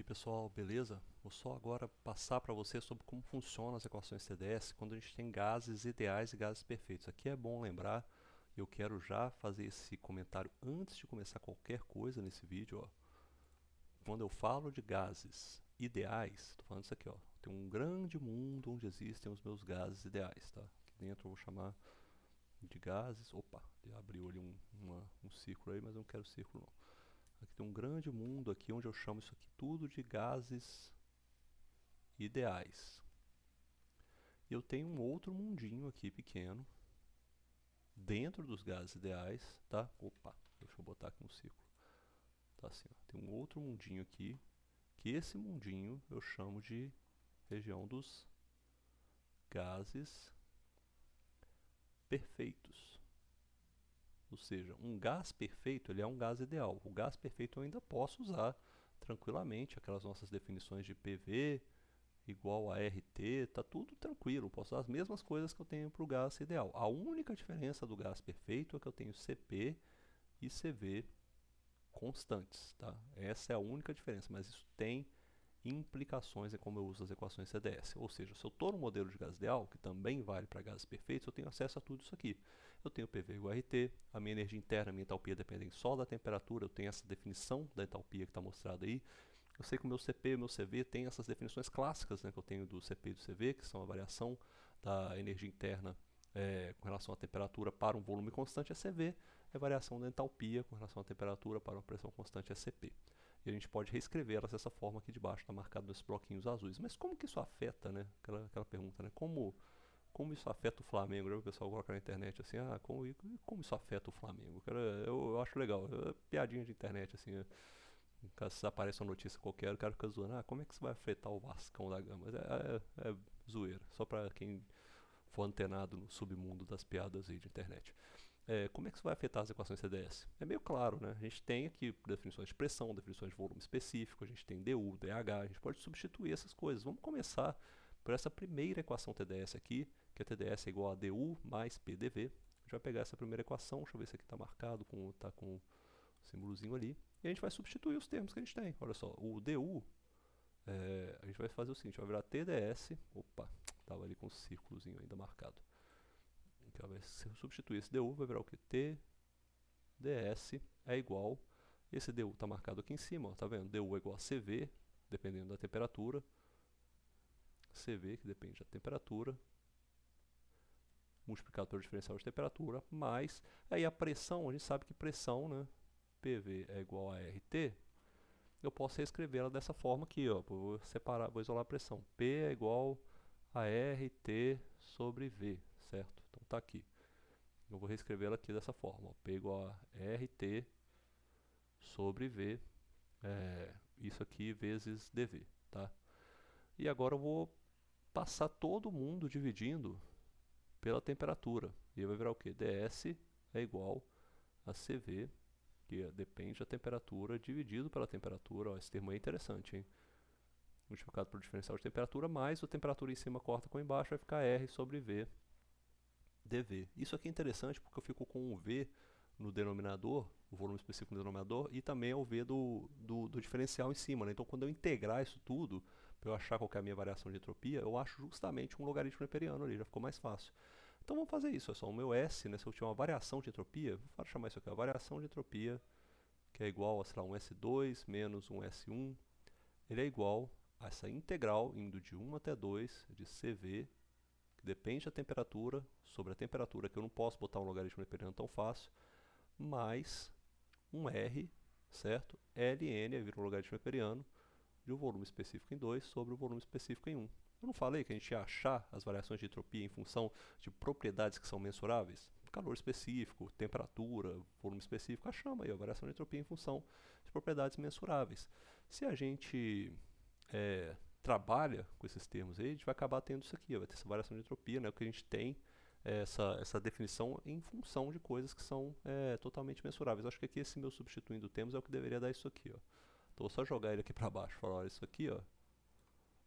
pessoal, beleza? Vou só agora passar para você sobre como funcionam as equações TDS quando a gente tem gases ideais e gases perfeitos. Aqui é bom lembrar, eu quero já fazer esse comentário antes de começar qualquer coisa nesse vídeo. Ó. Quando eu falo de gases ideais, estou falando isso aqui, ó. Tem um grande mundo onde existem os meus gases ideais, tá? Aqui dentro eu vou chamar de gases. Opa, ele abriu ali um círculo aí, mas eu não quero círculo não. Aqui tem um grande mundo aqui onde eu chamo isso aqui tudo de gases ideais. E eu tenho um outro mundinho aqui pequeno dentro dos gases ideais, tá? Opa, deixa eu botar aqui um círculo. Tá assim, ó. Tem um outro mundinho aqui, que esse mundinho eu chamo de região dos gases perfeitos. Ou seja, um gás perfeito ele é um gás ideal. O gás perfeito eu ainda posso usar tranquilamente aquelas nossas definições de PV igual a RT, tá tudo tranquilo, posso usar as mesmas coisas que eu tenho para o gás ideal. A única diferença do gás perfeito é que eu tenho CP e CV constantes, tá? Essa é a única diferença, mas isso tem implicações em como eu uso as equações CDS. Ou seja, se eu estou no modelo de gás ideal, que também vale para gases perfeitos, eu tenho acesso a tudo isso aqui. Eu tenho PV igual a RT, a minha energia interna, a minha entalpia dependem só da temperatura, eu tenho essa definição da entalpia que está mostrada aí. Eu sei que o meu CP e o meu CV tem essas definições clássicas, né, que eu tenho do CP e do CV, que são a variação da energia interna com relação à temperatura para um volume constante, é CV, é a variação da entalpia com relação à temperatura para uma pressão constante, é CP. E a gente pode reescrever elas dessa forma aqui de baixo, está marcado nesses bloquinhos azuis. Mas como que isso afeta, né? Aquela pergunta, né? Como isso afeta o Flamengo? O pessoal coloca na internet assim, como isso afeta o Flamengo? Eu acho legal, piadinha de internet, assim, caso apareça uma notícia qualquer, o cara fica zoando, como é que isso vai afetar o Vascão da Gama? Mas é zoeira, só pra quem for antenado no submundo das piadas aí de internet. Como é que isso vai afetar as equações CDS? É meio claro, né? A gente tem aqui definições de pressão, definições de volume específico, a gente tem DU, DH, a gente pode substituir essas coisas. Vamos começar por essa primeira equação TDS aqui, que é TDS é igual a DU mais PdV. A gente vai pegar essa primeira equação, deixa eu ver se aqui está marcado, tá com o símbolozinho ali, e a gente vai substituir os termos que a gente tem. Olha só, o DU, a gente vai fazer o seguinte, vai virar TDS, opa, estava ali com um círculozinho ainda marcado. Então, vai substituir esse DU, vai virar o que? TDS é igual, esse DU está marcado aqui em cima, ó, tá vendo? DU é igual a CV, dependendo da temperatura, CV, que depende da temperatura, multiplicado pelo diferencial de temperatura, mais, aí a pressão, a gente sabe que pressão, né, PV é igual a RT, eu posso reescrever ela dessa forma aqui, ó, vou separar, vou isolar a pressão, P é igual a RT sobre V, certo? Então tá aqui. Eu vou reescrever ela aqui dessa forma, ó, P igual a RT sobre V, isso aqui vezes dV, tá? E agora eu vou passar todo mundo dividindo pela temperatura. E vai virar o que? ds é igual a CV, que depende da temperatura, dividido pela temperatura. Ó, esse termo é interessante, hein? Multiplicado pelo diferencial de temperatura, mais a temperatura em cima corta com embaixo, vai ficar R sobre V dV. Isso aqui é interessante porque eu fico com o V no denominador, o volume específico no denominador, e também é o V do diferencial em cima. Né? Então, quando eu integrar isso tudo, para eu achar qual é a minha variação de entropia, eu acho justamente um logaritmo neperiano ali, já ficou mais fácil. Então, vamos fazer isso. É só o meu S, né, se eu tiver uma variação de entropia, vou chamar isso aqui, a variação de entropia, que é igual a, sei lá, um S2 menos um S1, ele é igual a essa integral indo de 1 até 2 de CV, que depende da temperatura, sobre a temperatura, que eu não posso botar um logaritmo neperiano tão fácil, mais um R, certo? Ln, vira um logaritmo neperiano, de um volume específico em 2 sobre o volume específico em 1. Eu não falei que a gente ia achar as variações de entropia em função de propriedades que são mensuráveis? Calor específico, temperatura, volume específico, achamos aí a variação de entropia em função de propriedades mensuráveis. Se a gente trabalha com esses termos aí, a gente vai acabar tendo isso aqui, ó, vai ter essa variação de entropia, né, o que a gente tem essa definição em função de coisas que são totalmente mensuráveis. Acho que aqui esse meu substituindo termos é o que deveria dar isso aqui. Ó. Então vou só jogar ele aqui para baixo, falar, olha, isso aqui ó,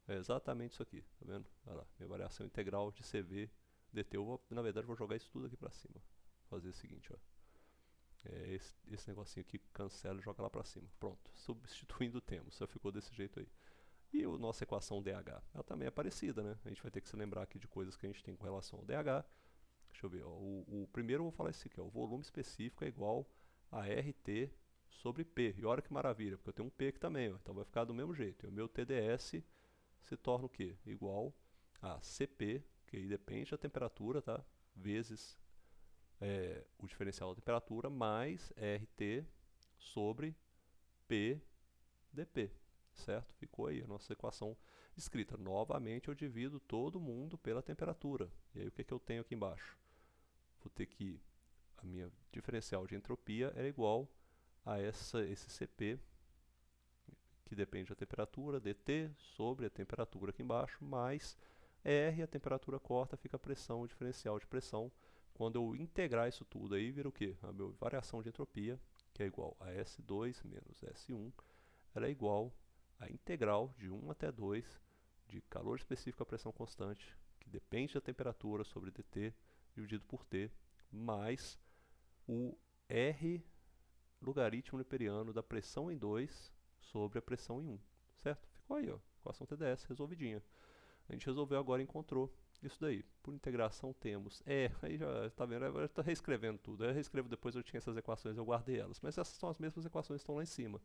é exatamente isso aqui, tá vendo? Olha lá, minha variação integral de CV dt. Na verdade vou jogar isso tudo aqui para cima. Vou fazer o seguinte, ó. Esse negocinho aqui cancela e joga lá para cima. Pronto, substituindo o termo, só ficou desse jeito aí. E a nossa equação DH, ela também é parecida, né? A gente vai ter que se lembrar aqui de coisas que a gente tem com relação ao DH. Deixa eu ver, ó, o primeiro eu vou falar esse aqui, ó, o volume específico é igual a RT sobre P. E olha que maravilha, porque eu tenho um P aqui também, ó, então vai ficar do mesmo jeito. E o meu TDS se torna o quê? Igual a CP, que aí depende da temperatura, tá? Vezes o diferencial da temperatura, mais RT sobre P dP, certo? Ficou aí a nossa equação escrita. Novamente eu divido todo mundo pela temperatura. E aí o que, que eu tenho aqui embaixo? Vou ter que a minha diferencial de entropia é igual a esse CP, que depende da temperatura, dt, sobre a temperatura aqui embaixo, mais R, a temperatura corta, fica a pressão, o diferencial de pressão. Quando eu integrar isso tudo aí, vira o quê? A minha variação de entropia, que é igual a S2 menos S1, ela é igual à integral de 1 até 2 de calor específico à pressão constante, que depende da temperatura sobre dt, dividido por T, mais o R logaritmo neperiano da pressão em 2 sobre a pressão em 1, certo? Ficou aí, ó, equação TDS resolvidinha. A gente resolveu agora e encontrou isso daí. Por integração temos aí já tá vendo, eu estou reescrevendo tudo. Eu reescrevo depois, eu tinha essas equações, eu guardei elas. Mas essas são as mesmas equações que estão lá em cima.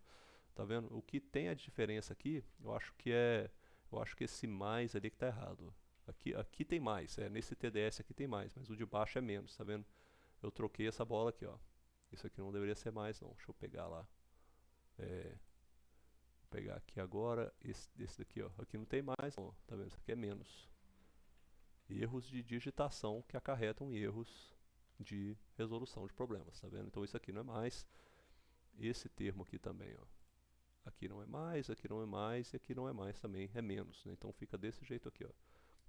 Tá vendo? O que tem a diferença aqui, eu acho que esse mais ali que tá errado. Aqui tem mais, nesse TDS aqui tem mais, mas o de baixo é menos, tá vendo? Eu troquei essa bola aqui, ó. Isso aqui não deveria ser mais, não. Deixa eu pegar lá. Vou pegar aqui agora, esse daqui, ó. Aqui não tem mais, não. Tá vendo? Isso aqui é menos. Erros de digitação que acarretam erros de resolução de problemas, tá vendo? Então isso aqui não é mais. Esse termo aqui também, ó. Aqui não é mais, aqui não é mais e aqui não é mais também, é menos, né? Então fica desse jeito aqui, ó.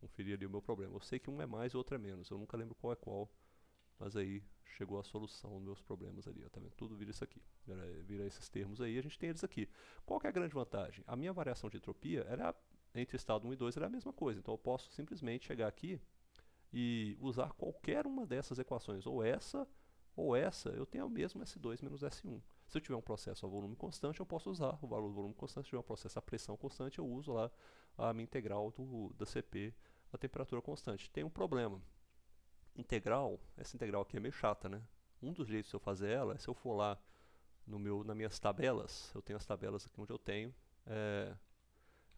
Conferir ali o meu problema. Eu sei que um é mais e outro é menos, eu nunca lembro qual é qual, mas aí chegou a solução dos meus problemas ali, ó. Tá vendo? Tudo vira isso aqui, vira esses termos aí, a gente tem eles aqui. Qual que é a grande vantagem? A minha variação de entropia, entre estado 1 e 2, era a mesma coisa, então eu posso simplesmente chegar aqui e usar qualquer uma dessas equações, ou essa, eu tenho o mesmo S2 menos S1. Se eu tiver um processo a volume constante, eu posso usar o valor do volume constante. Se tiver um processo a pressão constante, eu uso lá a minha integral da CP, a temperatura constante. Tem um problema. Essa integral aqui é meio chata, né? Um dos jeitos de eu fazer ela é se eu for lá nas minhas tabelas, eu tenho as tabelas aqui onde eu tenho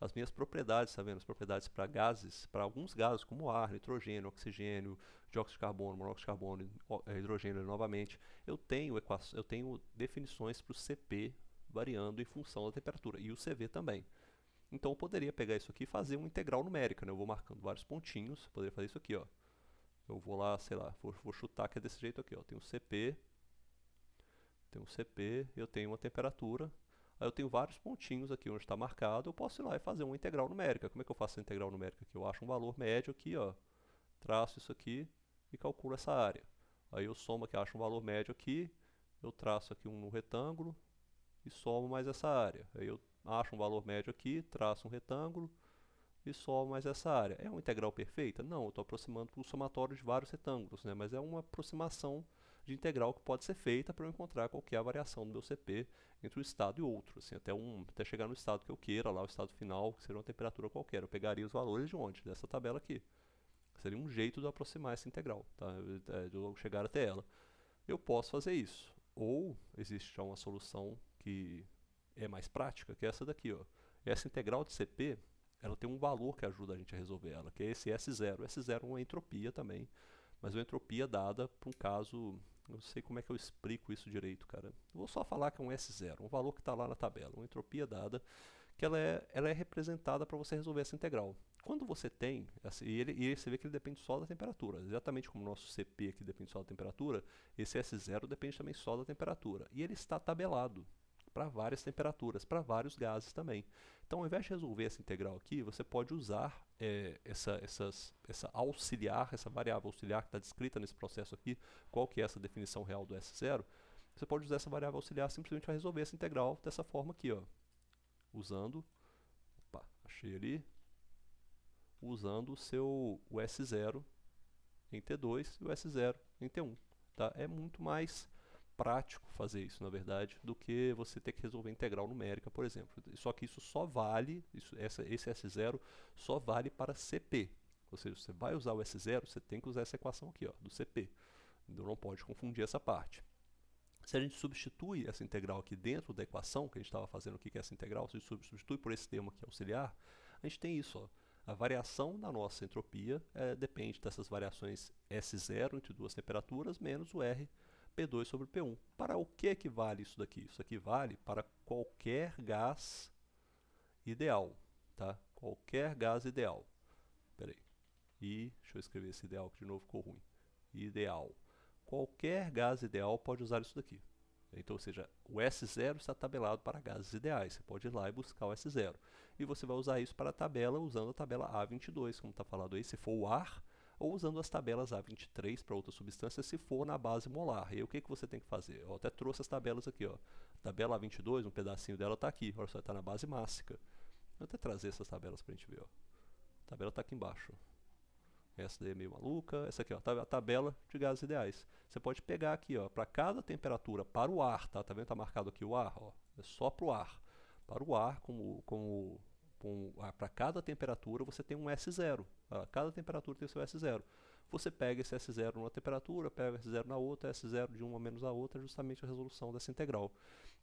as minhas propriedades, tá vendo? As propriedades para gases, para alguns gases como ar, nitrogênio, oxigênio, dióxido de carbono, monóxido de carbono, hidrogênio novamente, eu tenho definições para o CP variando em função da temperatura e o CV também. Então eu poderia pegar isso aqui e fazer uma integral numérica, né? Eu vou marcando vários pontinhos, poderia fazer isso aqui, ó. Eu vou lá, sei lá, vou chutar que é desse jeito aqui, ó. Tem um CP, eu tenho uma temperatura. Aí eu tenho vários pontinhos aqui onde está marcado, eu posso ir lá e fazer uma integral numérica. Como é que eu faço a integral numérica aqui? Eu acho um valor médio aqui, ó, traço isso aqui e calculo essa área. Aí eu somo aqui, acho um valor médio aqui, eu traço aqui um retângulo e somo mais essa área. Aí eu acho um valor médio aqui, traço um retângulo e somo mais essa área. É uma integral perfeita? Não, eu estou aproximando para o somatório de vários retângulos, né? Mas é uma aproximação de integral que pode ser feita para eu encontrar qual que é a variação do meu CP entre um estado e outro, assim, até chegar no estado que eu queira, lá o estado final, que seria uma temperatura qualquer. Eu pegaria os valores de onde? Dessa tabela aqui. Seria um jeito de eu aproximar essa integral, tá? De eu chegar até ela. Eu posso fazer isso. Ou existe já uma solução que é mais prática, que é essa daqui, ó. Essa integral de CP, ela tem um valor que ajuda a gente a resolver ela, que é esse S0. S0 é uma entropia também, mas uma entropia dada para um caso. Não sei como é que eu explico isso direito, cara. Eu vou só falar que é um S0, um valor que está lá na tabela, uma entropia dada, que ela é representada para você resolver essa integral. Quando você tem, e você vê que ele depende só da temperatura, exatamente como o nosso CP aqui depende só da temperatura, esse S0 depende também só da temperatura. E ele está tabelado para várias temperaturas, para vários gases também. Então, ao invés de resolver essa integral aqui, você pode usar essa auxiliar, essa variável auxiliar que está descrita nesse processo aqui, qual que é essa definição real do S0, você pode usar essa variável auxiliar simplesmente para resolver essa integral dessa forma aqui, ó, usando, achei ali, usando o S0 em T2 e o S0 em T1. Tá? É muito mais prático fazer isso, na verdade, do que você ter que resolver integral numérica, por exemplo. Só que isso só vale, esse S0 só vale para CP. Ou seja, você vai usar o S0, você tem que usar essa equação aqui, ó, do CP. Então não pode confundir essa parte. Se a gente substitui essa integral aqui dentro da equação, que a gente estava fazendo aqui, que é essa integral, se a gente substitui por esse termo aqui auxiliar, a gente tem isso, ó. A variação da nossa entropia depende dessas variações S0 entre duas temperaturas menos o R P2 sobre P1. Para o que equivale isso daqui? Isso aqui vale para qualquer gás ideal, tá? Qualquer gás ideal. Espera aí. Deixa eu escrever esse ideal que de novo ficou ruim. Ideal. Qualquer gás ideal pode usar isso daqui. Então, ou seja, o S0 está tabelado para gases ideais. Você pode ir lá e buscar o S0. E você vai usar isso para a tabela usando a tabela A22, como está falado aí, se for o ar, ou usando as tabelas A23 para outra substância, se for na base molar. E aí o que você tem que fazer? Eu até trouxe as tabelas aqui, ó. Tabela A22, um pedacinho dela está aqui. Olha só, está na base mássica. Vou até trazer essas tabelas para a gente ver, ó. A tabela está aqui embaixo. Essa daí é meio maluca. Essa aqui, ó, a tabela de gases ideais. Você pode pegar aqui, ó, para cada temperatura, para o ar, tá? Tá vendo? Tá marcado aqui o ar, ó. É só para o ar. Para o ar, para cada temperatura, você tem um S0. Para cada temperatura tem o seu S0. Você pega esse S0 numa temperatura, pega o S0 na outra, S0 de uma menos a outra, é justamente a resolução dessa integral.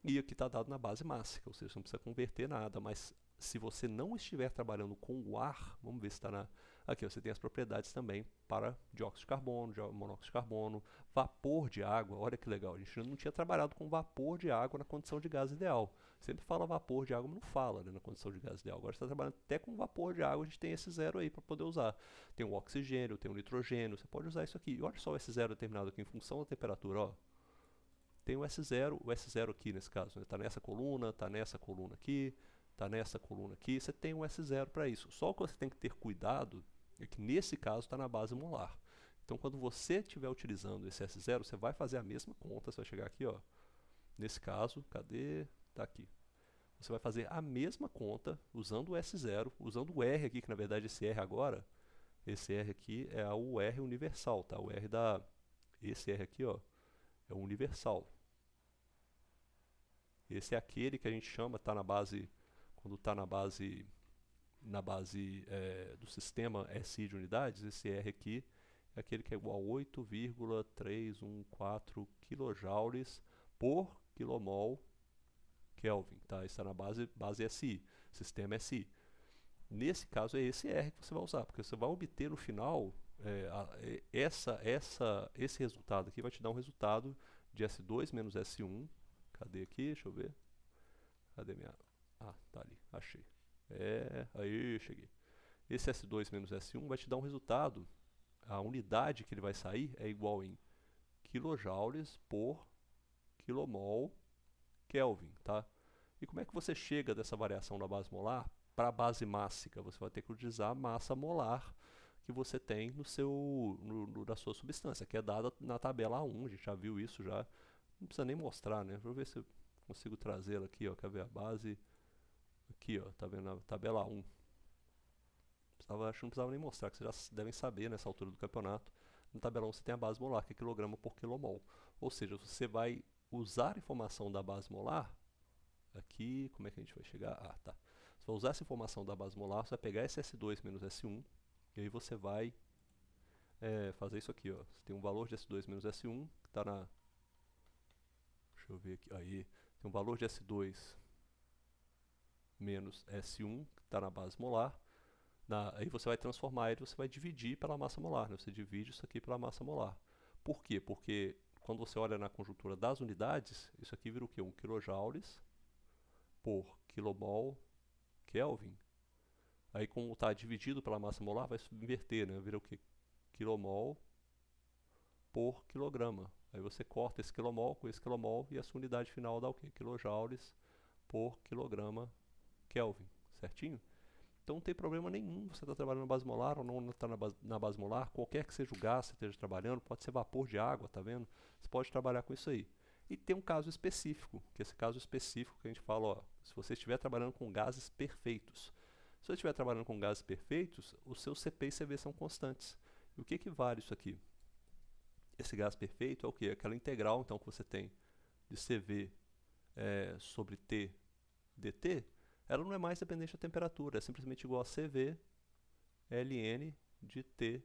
E aqui está dado na base mássica, ou seja, você não precisa converter nada, mas se você não estiver trabalhando com o ar, vamos ver se está na... Aqui você tem as propriedades também para dióxido de carbono, monóxido de carbono, vapor de água. Olha que legal, a gente não tinha trabalhado com vapor de água na condição de gás ideal. Sempre fala vapor de água, mas não fala, né, na condição de gás ideal. Agora está trabalhando até com vapor de água, a gente tem esse zero aí para poder usar. Tem o oxigênio, tem o nitrogênio, você pode usar isso aqui. E olha só o S0 determinado aqui em função da temperatura, ó. Tem o S0 aqui nesse caso, está, né, nessa coluna aqui, está nessa coluna aqui, você tem um S0 para isso. Só o que você tem que ter cuidado é que nesse caso está na base molar. Então quando você estiver utilizando esse S0, você vai fazer a mesma conta, você vai chegar aqui, ó. Nesse caso, cadê? Está aqui. Você vai fazer a mesma conta usando o S0, usando o R aqui, que na verdade esse R agora, esse R aqui é o R universal, tá? O R da... Esse R aqui, ó, é o universal. Esse é aquele que a gente chama, tá na base, quando está na base do sistema SI de unidades, esse R aqui é aquele que é igual a 8,314 kJ por kmol Kelvin, tá? Está na base SI, sistema SI. Nesse caso é esse R que você vai usar, porque você vai obter no final esse resultado aqui vai te dar um resultado de S2 menos S1. Cadê aqui? Deixa eu ver. Cadê minha... Ah, tá ali, achei. Aí cheguei. Esse S2 menos S1 vai te dar um resultado. A unidade que ele vai sair é igual em kilojoules por kmol Kelvin, tá? E como é que você chega dessa variação da base molar para a base mássica? Você vai ter que utilizar a massa molar que você tem na sua substância, que é dada na tabela A1, a gente já viu isso já. Não precisa nem mostrar, né? Vou ver se eu consigo trazê-la aqui, ó. Quer ver a base? Aqui, ó, tá vendo a tabela 1. Acho que não precisava nem mostrar, que vocês já devem saber nessa altura do campeonato. No tabelão você tem a base molar, que é quilograma por quilomol. Ou seja, você vai usar a informação da base molar, aqui, como é que a gente vai chegar? Ah, tá. Você vai usar essa informação da base molar, você vai pegar esse S2 menos S1, e aí você vai fazer isso aqui, ó. Você tem um valor de S2 menos S1, que está na... Deixa eu ver aqui, aí, tem um valor de S2 menos S1, que está na base molar. Aí você vai transformar ele, você vai dividir pela massa molar, né? Você divide isso aqui pela massa molar. Por quê? Porque quando você olha na conjuntura das unidades, isso aqui vira o quê? 1 kJ por kmol Kelvin. Aí como está dividido pela massa molar, vai inverter, né? Vira o quê? Kmol por quilograma. Aí você corta esse quilomol com esse quilomol e a sua unidade final dá o quê? Kilojoules por quilograma Kelvin, certinho? Então não tem problema nenhum você está trabalhando na base molar ou não está na base molar, qualquer que seja o gás que você esteja trabalhando, pode ser vapor de água, tá vendo? Você pode trabalhar com isso aí. E tem um caso específico, que é esse caso específico que a gente fala, ó, se você estiver trabalhando com gases perfeitos. Se você estiver trabalhando com gases perfeitos, os seus CP e CV são constantes. E o que vale isso aqui? Esse gás perfeito é o quê? Aquela integral então que você tem de CV sobre T dt, ela não é mais dependente da temperatura, é simplesmente igual a CV ln de T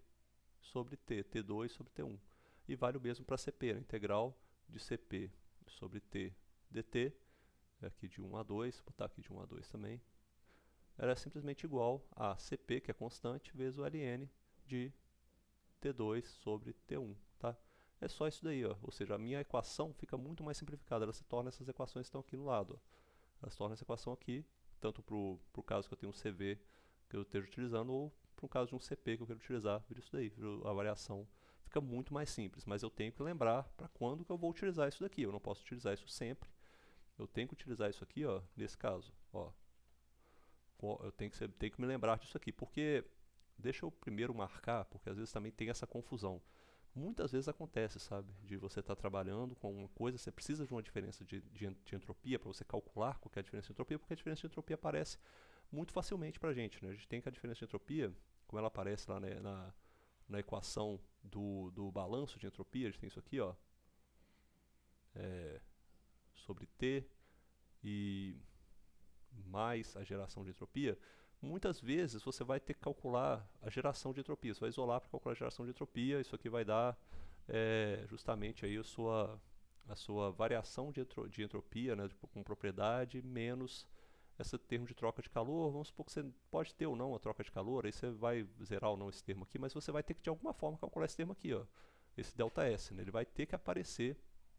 sobre T, T2 sobre T1. E vale o mesmo para CP, a integral de CP sobre T dt, aqui de 1 a 2, vou botar aqui de 1 a 2 também, ela é simplesmente igual a CP, que é constante, vezes o ln de T2 sobre T1, tá? É só isso daí, ó. Ou seja, a minha equação fica muito mais simplificada, ela se torna essas equações que estão aqui no lado, ó. Ela se torna essa equação aqui, tanto para o caso que eu tenho um CV que eu esteja utilizando, ou para o caso de um CP que eu quero utilizar, vira isso daí, a variação fica muito mais simples, mas eu tenho que lembrar para quando que eu vou utilizar isso daqui, eu não posso utilizar isso sempre, eu tenho que utilizar isso aqui, ó, nesse caso, ó, eu tenho que me lembrar disso aqui, porque, deixa eu primeiro marcar, porque às vezes também tem essa confusão. Muitas vezes acontece, sabe, de você estar trabalhando com uma coisa, você precisa de uma diferença de entropia para você calcular qual que é a diferença de entropia, porque a diferença de entropia aparece muito facilmente para a gente, né? A gente tem que a diferença de entropia, como ela aparece lá, né, na equação do balanço de entropia, a gente tem isso aqui, ó, sobre T e mais a geração de entropia. Muitas vezes você vai ter que calcular a geração de entropia, você vai isolar para calcular a geração de entropia, isso aqui vai dar justamente aí a sua variação de entropia, né, tipo, com propriedade, menos esse termo de troca de calor. Vamos supor que você pode ter ou não a troca de calor, aí você vai zerar ou não esse termo aqui, mas você vai ter que de alguma forma calcular esse termo aqui, ó, esse ΔS, né, ele vai ter que aparecer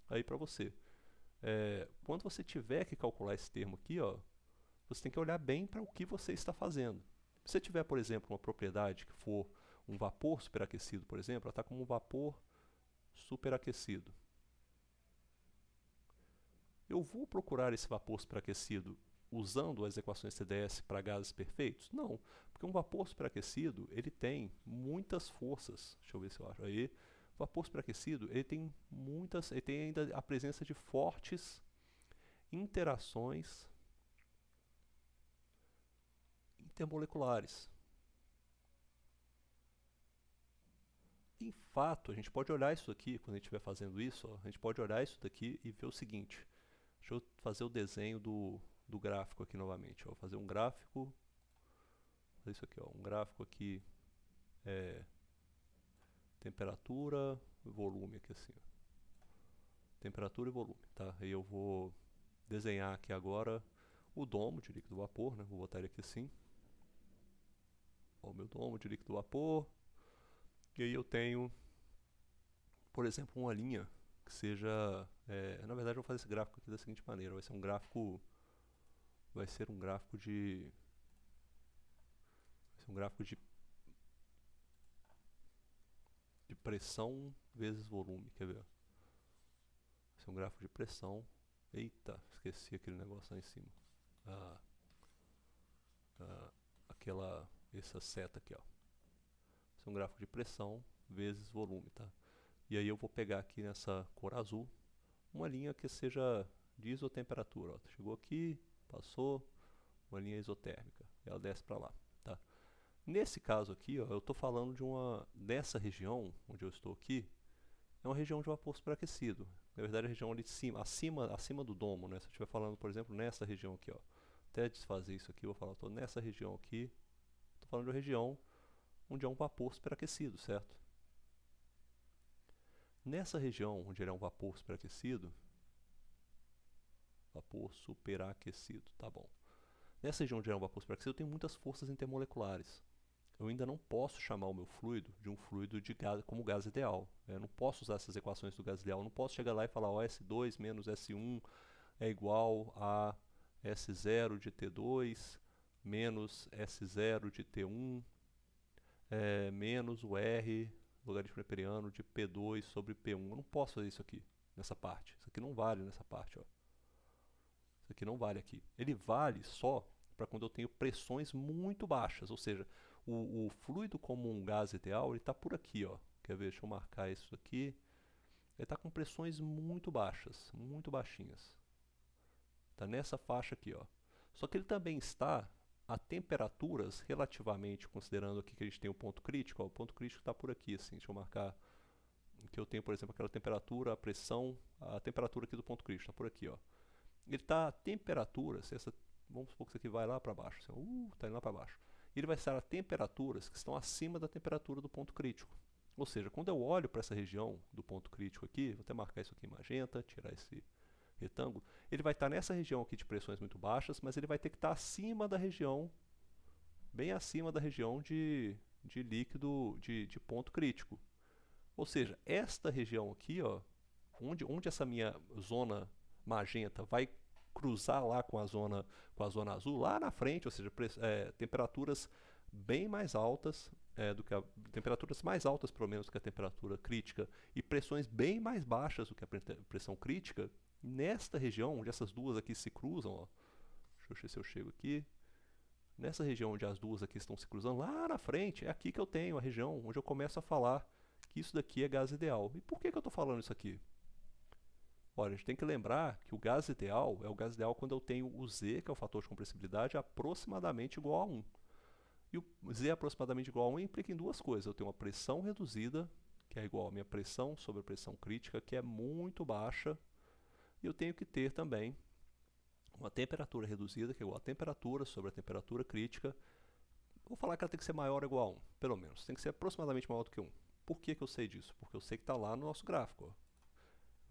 aí para você. Quando você tiver que calcular esse termo aqui, ó, você tem que olhar bem para o que você está fazendo. Se você tiver, por exemplo, uma propriedade que for um vapor superaquecido, por exemplo, ela está como um vapor superaquecido. Eu vou procurar esse vapor superaquecido usando as equações CDS para gases perfeitos? Não, porque um vapor superaquecido ele tem muitas forças. Deixa eu ver se eu acho aí. O vapor superaquecido ele tem ainda a presença de fortes interações intermoleculares. Em fato, a gente pode olhar isso aqui, quando a gente estiver fazendo isso, ó, a gente pode olhar isso daqui e ver o seguinte. Deixa eu fazer o desenho do gráfico aqui novamente. Ó. Vou fazer um gráfico, fazer isso aqui, ó, um gráfico aqui, temperatura e volume aqui assim. Ó. Temperatura e volume, tá? Aí eu vou desenhar aqui agora o domo de líquido vapor, né? Vou botar ele aqui assim. Ó, o meu domo de líquido vapor. E aí eu tenho, por exemplo, uma linha que seja... na verdade eu vou fazer esse gráfico aqui da seguinte maneira. Vai ser um gráfico de... Vai ser um gráfico de pressão vezes volume, quer ver? Vai ser um gráfico de pressão. Eita, esqueci aquele negócio lá em cima. Essa seta aqui, ó. Vai ser um gráfico de pressão vezes volume, tá? E aí eu vou pegar aqui nessa cor azul uma linha que seja de isotemperatura. Ó. Chegou aqui, passou, uma linha isotérmica. E ela desce para lá, tá? Nesse caso aqui, ó, eu estou falando dessa região onde eu estou aqui, é uma região de vapor superaquecido. Na verdade, a região ali de cima, acima do domo, né? Se eu estiver falando, por exemplo, nessa região aqui, ó. Até desfazer isso aqui, eu vou falar, estou nessa região aqui. Estou falando de uma região onde é um vapor superaquecido, certo? Nessa região onde ele é um vapor superaquecido, tá bom. Nessa região onde ele é um vapor superaquecido, eu tenho muitas forças intermoleculares. Eu ainda não posso chamar o meu fluido de um fluido de gás, como gás ideal. Eu não posso usar essas equações do gás ideal. Eu não posso chegar lá e falar, ó, S2 menos S1 é igual a S0 de T2 menos S0 de T1 menos o R logaritmo neperiano de P2 sobre P1. Eu não posso fazer isso aqui, nessa parte. Isso aqui não vale nessa parte, ó. Isso aqui não vale aqui. Ele vale só para quando eu tenho pressões muito baixas, ou seja, o fluido como um gás ideal, ele está por aqui, ó. Quer ver? Deixa eu marcar isso aqui. Ele está com pressões muito baixas, muito baixinhas. Está nessa faixa aqui, ó. Só que ele também está a temperaturas relativamente, considerando aqui que a gente tem o ponto crítico, ó, o ponto crítico está por aqui, assim, deixa eu marcar que eu tenho, por exemplo, aquela temperatura, a pressão, a temperatura aqui do ponto crítico, está por aqui, ó. Ele está a temperatura, se essa, vamos supor que isso aqui vai lá para baixo, assim, está indo lá para baixo. Ele vai estar a temperaturas que estão acima da temperatura do ponto crítico. Ou seja, quando eu olho para essa região do ponto crítico aqui, vou até marcar isso aqui em magenta, tirar esse retângulo, ele vai estar nessa região aqui de pressões muito baixas, mas ele vai ter que estar acima da região, bem acima da região de líquido de ponto crítico. Ou seja, esta região aqui, ó, onde essa minha zona magenta vai cruzar lá com a zona azul, lá na frente, ou seja, temperaturas bem mais altas temperaturas mais altas, pelo menos, que a temperatura crítica e pressões bem mais baixas do que a pressão crítica, nesta região, onde essas duas aqui se cruzam, ó, deixa eu ver se eu chego aqui, nessa região onde as duas aqui estão se cruzando, lá na frente, é aqui que eu tenho a região onde eu começo a falar que isso daqui é gás ideal. E por que eu estou falando isso aqui? Olha, a gente tem que lembrar que o gás ideal é o gás ideal quando eu tenho o Z, que é o fator de compressibilidade, aproximadamente igual a 1. E o Z aproximadamente igual a 1 implica em duas coisas. Eu tenho uma pressão reduzida, que é igual a minha pressão sobre a pressão crítica, que é muito baixa. E eu tenho que ter também uma temperatura reduzida, que é igual a temperatura sobre a temperatura crítica. Vou falar que ela tem que ser maior ou igual a 1, pelo menos. Tem que ser aproximadamente maior do que 1. Por que eu sei disso? Porque eu sei que está lá no nosso gráfico. Ó.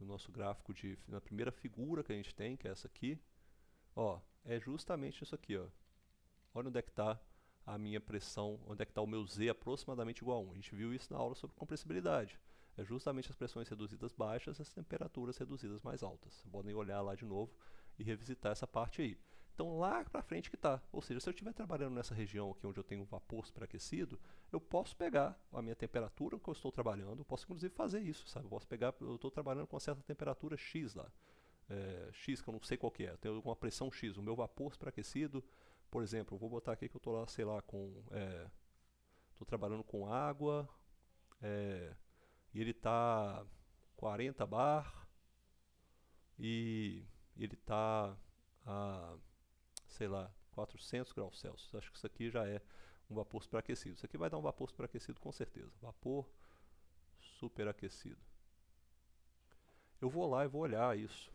No nosso gráfico, na primeira figura que a gente tem, que é essa aqui, ó, é justamente isso aqui. Ó. Olha onde é que está a minha pressão, onde é que está o meu Z aproximadamente igual a 1. A gente viu isso na aula sobre compressibilidade. É justamente as pressões reduzidas baixas e as temperaturas reduzidas mais altas. Podem olhar lá de novo e revisitar essa parte aí. Então lá para frente que está. Ou seja, se eu estiver trabalhando nessa região aqui onde eu tenho vapor superaquecido, eu posso pegar a minha temperatura que eu estou trabalhando, eu posso inclusive fazer isso, sabe? Eu posso pegar, eu estou trabalhando com uma certa temperatura X lá. X que eu não sei qual que é, eu tenho uma pressão X, o meu vapor superaquecido, por exemplo, eu vou botar aqui que eu estou lá, sei lá, estou trabalhando com água, e ele está 40 bar, e ele está a, sei lá, 400 graus Celsius. Acho que isso aqui já é um vapor superaquecido. Isso aqui vai dar um vapor superaquecido com certeza. Vapor superaquecido. Eu vou lá e vou olhar isso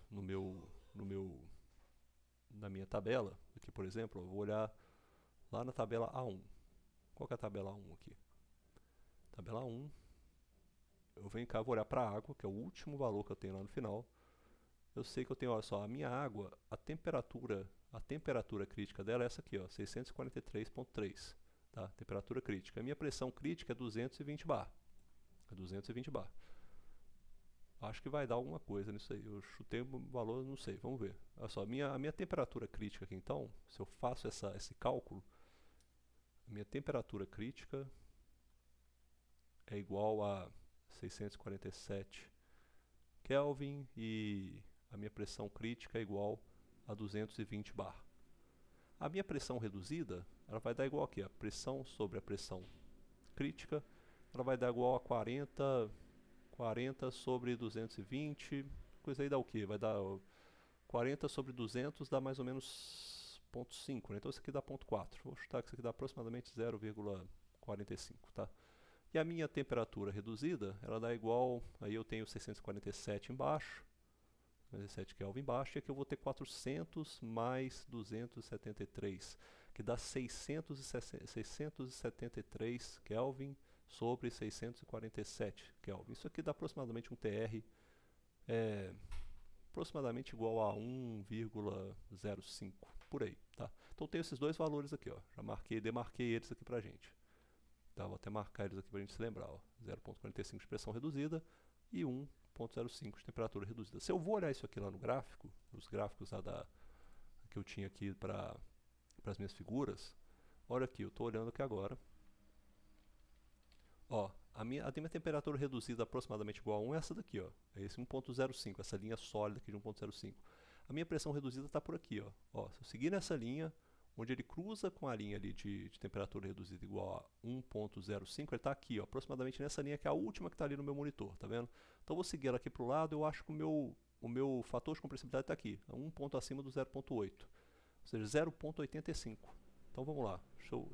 na minha tabela. Aqui, por exemplo, eu vou olhar lá na tabela A1. Qual que é a tabela A1 aqui? Tabela A1. Eu venho cá, vou olhar para a água, que é o último valor que eu tenho lá no final. Eu sei que eu tenho, olha só, a minha água, a temperatura crítica dela é essa aqui, ó, 643,3, tá? Temperatura crítica. A minha pressão crítica é 220 bar. É 220 bar. Acho que vai dar alguma coisa nisso aí. Eu chutei o valor, não sei, vamos ver. Olha só, a minha temperatura crítica aqui então, se eu faço esse cálculo, a minha temperatura crítica é igual a 647 Kelvin e a minha pressão crítica é igual a 220 bar. A minha pressão reduzida, ela vai dar igual aqui, a pressão sobre a pressão crítica, ela vai dar igual a 40 sobre 220, coisa aí dá o quê? Vai dar 40 sobre 200 dá mais ou menos 0,5, né? Então isso aqui dá 0,4. Vou chutar que isso aqui dá aproximadamente 0,45, tá? E a minha temperatura reduzida, ela dá igual, aí eu tenho 647 embaixo, 17 Kelvin embaixo, e aqui eu vou ter 400 mais 273, que dá 673 Kelvin sobre 647 Kelvin. Isso aqui dá aproximadamente um TR aproximadamente igual a 1,05, por aí, tá? Então tem esses dois valores aqui, ó. Já demarquei eles aqui pra gente. Tá, vou até marcar eles aqui pra gente se lembrar, ó. 0,45 de pressão reduzida e 1,05 de temperatura reduzida. Se eu vou olhar isso aqui lá no gráfico, os gráficos lá que eu tinha aqui para as minhas figuras, olha aqui, eu estou olhando aqui agora. Ó, a minha temperatura reduzida aproximadamente igual a 1 é essa daqui, ó. É esse 1,05, essa linha sólida aqui de 1,05. A minha pressão reduzida está por aqui, ó. Se eu seguir nessa linha, onde ele cruza com a linha ali de temperatura reduzida igual a 1,05, ele está aqui, ó, aproximadamente nessa linha que é a última que está ali no meu monitor, tá vendo? Então eu vou seguir ela aqui para o lado, eu acho que o meu fator de compressibilidade está aqui, um ponto acima do 0,8, ou seja, 0,85. Então vamos lá,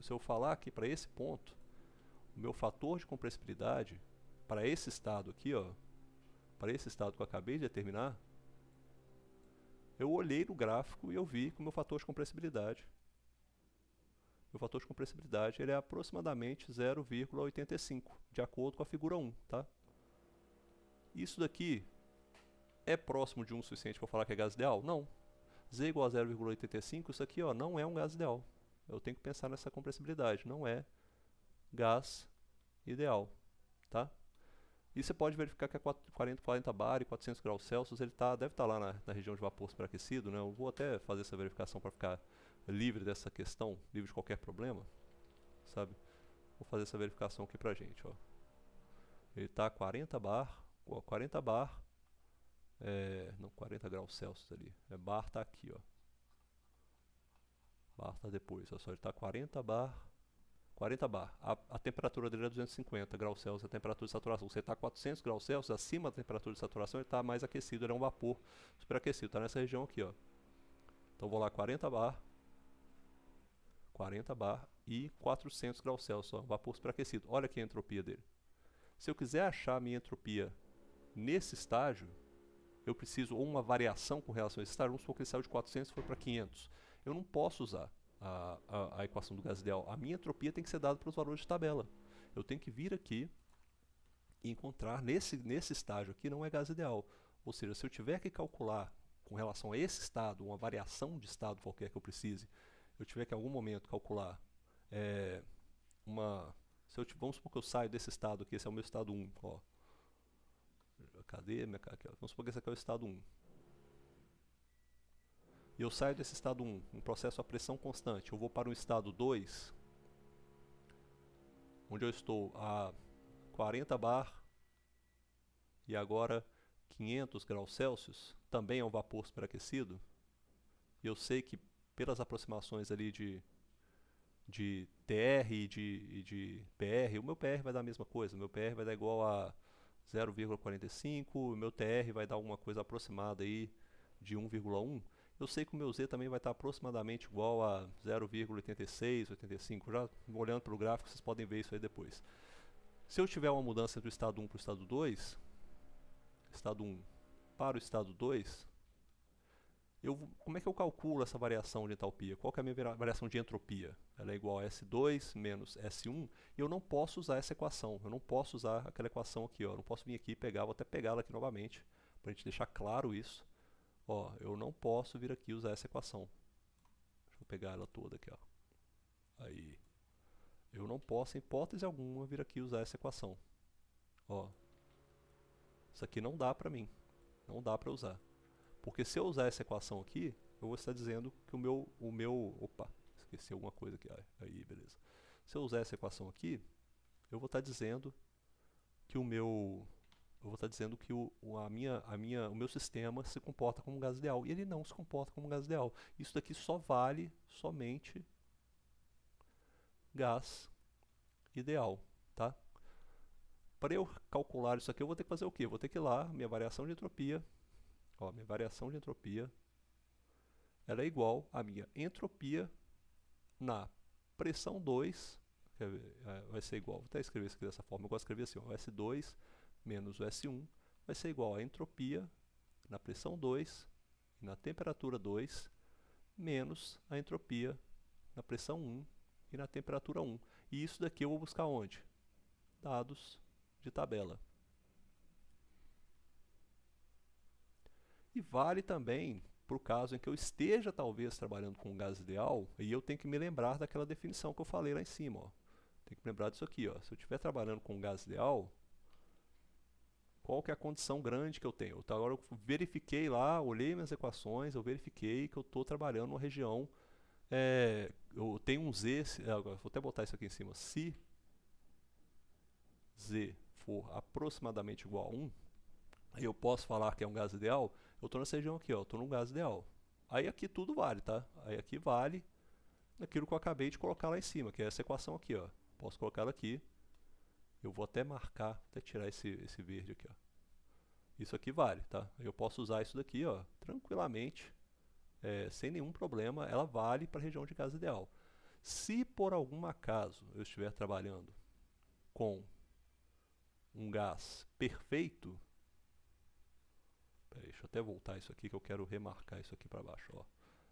se eu falar aqui para esse ponto, o meu fator de compressibilidade para esse estado aqui, ó, para esse estado que eu acabei de determinar, eu olhei no gráfico e eu vi que o meu fator de compressibilidade, ele é aproximadamente 0,85, de acordo com a figura 1, tá? Isso daqui é próximo de 1 o suficiente para falar que é gás ideal? Não. Z igual a 0,85, isso aqui, ó, não é um gás ideal. Eu tenho que pensar nessa compressibilidade, não é gás ideal, tá? E você pode verificar que a 40 bar e 400 graus Celsius, ele deve estar lá na região de vapor superaquecido, né? Eu vou até fazer essa verificação para ficar livre dessa questão, livre de qualquer problema, sabe? Vou fazer essa verificação aqui pra gente, ó. Ele está a 40 bar, não, 40 graus Celsius ali. Bar está aqui, ó. Bar está depois, ó, só ele está a 40 bar. A temperatura dele é 250 graus Celsius, a temperatura de saturação. Você está a 400 graus Celsius, acima da temperatura de saturação, ele está mais aquecido, ele é um vapor superaquecido. Está nessa região aqui, ó. Então vou lá, 40 bar e 400 graus Celsius, ó, vapor superaquecido. Olha aqui a entropia dele. Se eu quiser achar a minha entropia nesse estágio, eu preciso ou uma variação com relação a esse estágio. Vamos supor que ele saiu de 400 e foi para 500. Eu não posso usar a equação do gás ideal. A minha entropia tem que ser dada pelos valores de tabela. Eu tenho que vir aqui e encontrar nesse estágio aqui não é gás ideal. Ou seja, se eu tiver que calcular com relação a esse estado, uma variação de estado qualquer que eu precise, eu tiver que em algum momento calcular vamos supor que eu saio desse estado aqui, esse é o meu estado 1, ó. Cadê minha aqui, ó. Vamos supor que esse aqui é o estado 1. E eu saio desse estado 1, um processo a pressão constante. Eu vou para um estado 2, onde eu estou a 40 bar e agora 500 graus Celsius. Também é um vapor superaquecido. E eu sei que pelas aproximações ali de TR e de PR, o meu PR vai dar a mesma coisa. O meu PR vai dar igual a 0,45, o meu TR vai dar alguma coisa aproximada aí de 1,1. Eu sei que o meu Z também vai estar aproximadamente igual a 0,86, 85. Já olhando para o gráfico, vocês podem ver isso aí depois. Se eu tiver uma mudança do estado 1 para o estado 2, estado 1 para o estado 2, como é que eu calculo essa variação de entalpia? Qual que é a minha variação de entropia? Ela é igual a S2 menos S1, e eu não posso usar essa equação, eu não posso usar aquela equação aqui, ó. Eu não posso vir aqui e pegar, vou até pegá-la aqui novamente, para a gente deixar claro isso. Ó, eu não posso vir aqui usar essa equação. Deixa eu pegar ela toda aqui, ó. Aí. Eu não posso, em hipótese alguma, vir aqui usar essa equação. Ó. Isso aqui não dá para mim. Não dá para usar. Porque se eu usar essa equação aqui, eu vou estar dizendo que opa, esqueci alguma coisa aqui. Aí, beleza. Se eu usar essa equação aqui, eu vou estar dizendo que o meu meu sistema se comporta como um gás ideal. E ele não se comporta como um gás ideal. Isso daqui só vale somente gás ideal, tá? Para eu calcular isso aqui, eu vou ter que fazer o quê? Eu vou ter que ir lá, minha variação de entropia, ó, minha variação de entropia, ela é igual à minha entropia na pressão 2, vai ser igual, vou até escrever isso aqui dessa forma, eu gosto de escrever assim, ó, o S2 menos o S1 vai ser igual à entropia na pressão 2 e na temperatura 2 menos a entropia na pressão 1 e na temperatura 1. E isso daqui eu vou buscar onde? Dados de tabela. E vale também para o caso em que eu esteja talvez trabalhando com um gás ideal e eu tenho que me lembrar daquela definição que eu falei lá em cima, ó. Tem que lembrar disso aqui, ó. Se eu estiver trabalhando com um gás ideal, qual que é a condição grande que eu tenho? Então, agora eu verifiquei lá, olhei minhas equações, eu verifiquei que eu estou trabalhando numa região, eu tenho um Z, agora, vou até botar isso aqui em cima, se Z for aproximadamente igual a 1, aí eu posso falar que é um gás ideal, eu estou nessa região aqui, ó, estou num gás ideal. Aí aqui tudo vale, tá? Aí aqui vale aquilo que eu acabei de colocar lá em cima, que é essa equação aqui, ó. Posso colocar ela aqui. Eu vou até marcar, até tirar esse verde aqui, ó. Isso aqui vale, tá? Eu posso usar isso daqui, ó, tranquilamente, sem nenhum problema, ela vale para a região de gás ideal. Se por algum acaso eu estiver trabalhando com um gás perfeito, peraí, deixa eu até voltar isso aqui que eu quero remarcar isso aqui para baixo, ó.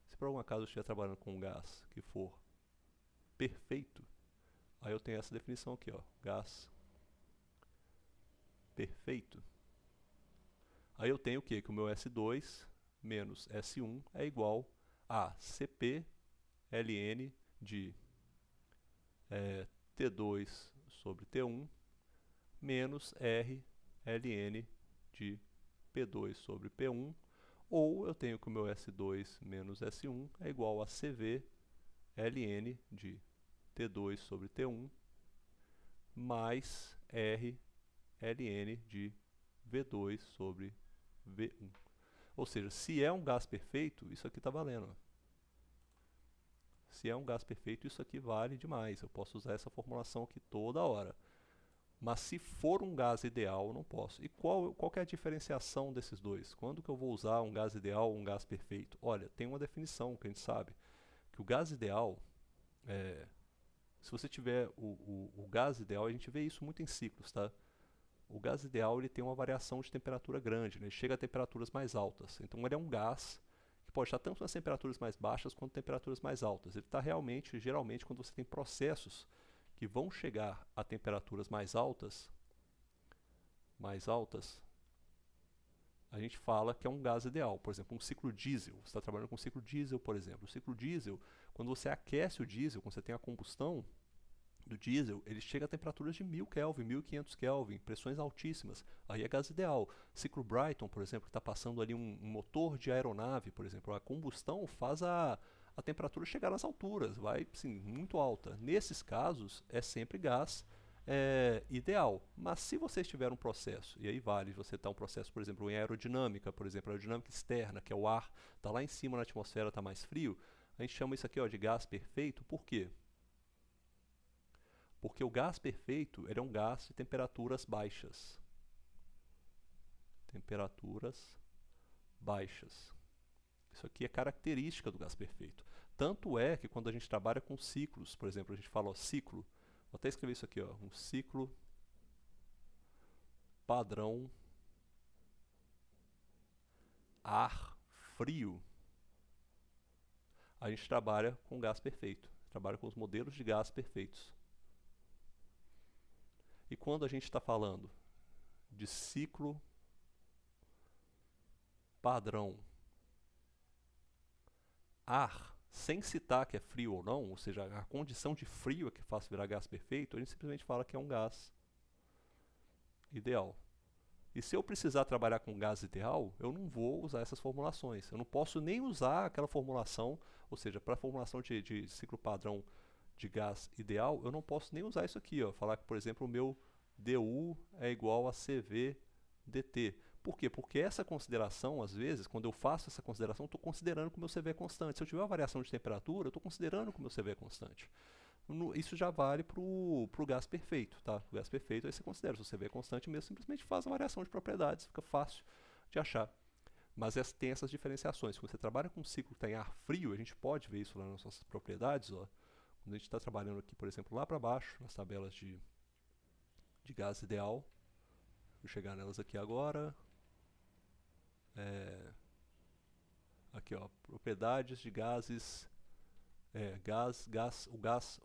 Se por algum acaso eu estiver trabalhando com um gás que for perfeito, aí eu tenho essa definição aqui, ó, gás perfeito. Aí eu tenho o quê? Que o meu S2 menos S1 é igual a Cp ln de T2 sobre T1 menos R ln de P2 sobre P1, ou eu tenho que o meu S2 menos S1 é igual a CV ln de T2 sobre T1 mais R ln de V2 sobre V1. Ou seja, se é um gás perfeito, isso aqui está valendo. Ó. Se é um gás perfeito, isso aqui vale demais. Eu posso usar essa formulação aqui toda hora. Mas se for um gás ideal, eu não posso. E qual que é a diferenciação desses dois? Quando que eu vou usar um gás ideal ou um gás perfeito? Olha, tem uma definição que a gente sabe. Que o gás ideal, se você tiver o gás ideal, a gente vê isso muito em ciclos, tá? O gás ideal ele tem uma variação de temperatura grande, né? Ele chega a temperaturas mais altas. Então ele é um gás que pode estar tanto nas temperaturas mais baixas quanto temperaturas mais altas. Ele está realmente, geralmente, quando você tem processos que vão chegar a temperaturas mais altas, a gente fala que é um gás ideal. Por exemplo, um ciclo diesel. Você está trabalhando com um ciclo diesel, por exemplo. O ciclo diesel, quando você aquece o diesel, quando você tem a combustão do diesel, ele chega a temperaturas de 1000 Kelvin, 1500 Kelvin, pressões altíssimas. Aí é gás ideal. Ciclo Brayton, por exemplo, que está passando ali um motor de aeronave, por exemplo, a combustão faz a temperatura chegar nas alturas, vai sim, muito alta. Nesses casos, é sempre gás ideal. Mas se você estiver um processo, e aí vale você estar um processo, por exemplo, em aerodinâmica, por exemplo, aerodinâmica externa, que é o ar, está lá em cima na atmosfera, está mais frio, a gente chama isso aqui ó, de gás perfeito. Por quê? Porque o gás perfeito ele é um gás de temperaturas baixas. Temperaturas baixas. Isso aqui é característica do gás perfeito. Tanto é que quando a gente trabalha com ciclos, por exemplo, a gente fala ó, ciclo, vou até escrever isso aqui, ó, um ciclo padrão ar frio. A gente trabalha com gás perfeito, trabalha com os modelos de gás perfeitos. E quando a gente está falando de ciclo padrão ar, sem citar que é frio ou não, ou seja, a condição de frio é que faz virar gás perfeito, a gente simplesmente fala que é um gás ideal. E se eu precisar trabalhar com gás ideal, eu não vou usar essas formulações. Eu não posso nem usar aquela formulação, ou seja, para a formulação de ciclo padrão de gás ideal, eu não posso nem usar isso aqui. Ó, falar que, por exemplo, o meu DU é igual a CV dt. Por quê? Porque essa consideração, às vezes, quando eu faço essa consideração, eu estou considerando que o meu CV é constante. Se eu tiver uma variação de temperatura, eu estou considerando que o meu CV é constante. Isso já vale para o gás perfeito, tá? O gás perfeito aí você considera, se o CV é constante mesmo, simplesmente faz a variação de propriedades, fica fácil de achar. Mas tem essas diferenciações. Quando você trabalha com um ciclo que está em ar frio, a gente pode ver isso lá nas nossas propriedades, ó. Quando a gente está trabalhando aqui, por exemplo, lá para baixo, nas tabelas de gás ideal, vou chegar nelas aqui agora. Aqui, ó, propriedades de gases,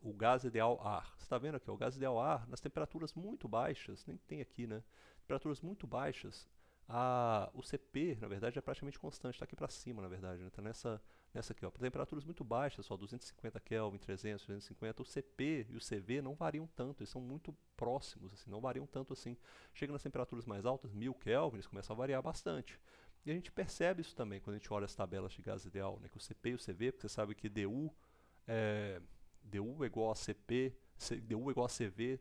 o gás ideal ar. Você está vendo aqui, ó, o gás ideal ar, nas temperaturas muito baixas, nem tem aqui, né? Temperaturas muito baixas, o CP, na verdade, é praticamente constante, está aqui para cima, na verdade, né? Tá nessa aqui, ó, para temperaturas muito baixas, só 250 Kelvin, 300, 350, o CP e o CV não variam tanto, eles são muito próximos, assim, não variam tanto assim. Chega nas temperaturas mais altas, 1000 Kelvin, eles começam a variar bastante. E a gente percebe isso também quando a gente olha as tabelas de gás ideal, né? Que o CP e o CV, porque você sabe que DU é igual a CP, DU é igual a CV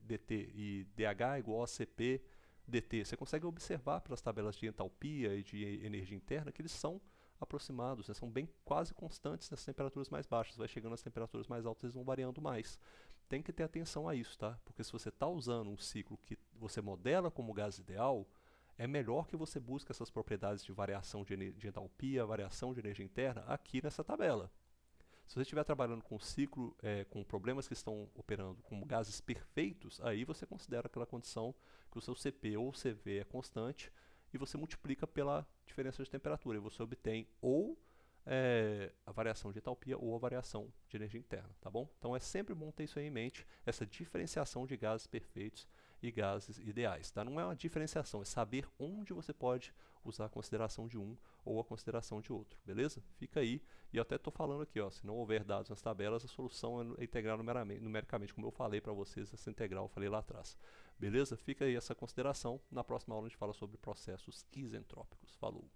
dt e DH é igual a CP dt. Você consegue observar pelas tabelas de entalpia e de energia interna que eles são aproximados, né? São bem quase constantes nas temperaturas mais baixas. Vai chegando nas temperaturas mais altas, eles vão variando mais. Tem que ter atenção a isso, tá? Porque se você está usando um ciclo que você modela como gás ideal, é melhor que você busque essas propriedades de variação de entalpia, variação de energia interna aqui nessa tabela. Se você estiver trabalhando com ciclo, com problemas que estão operando como gases perfeitos, aí você considera aquela condição que o seu Cp ou Cv é constante e você multiplica pela diferença de temperatura e você obtém ou a variação de entalpia ou a variação de energia interna, tá bom? Então é sempre bom ter isso aí em mente, essa diferenciação de gases perfeitos e gases ideais, tá? Não é uma diferenciação, é saber onde você pode usar a consideração de um ou a consideração de outro, beleza? Fica aí, e eu até estou falando aqui, ó, se não houver dados nas tabelas, a solução é integrar numericamente, como eu falei para vocês, essa integral eu falei lá atrás, beleza? Fica aí essa consideração, na próxima aula a gente fala sobre processos isentrópicos. Falou!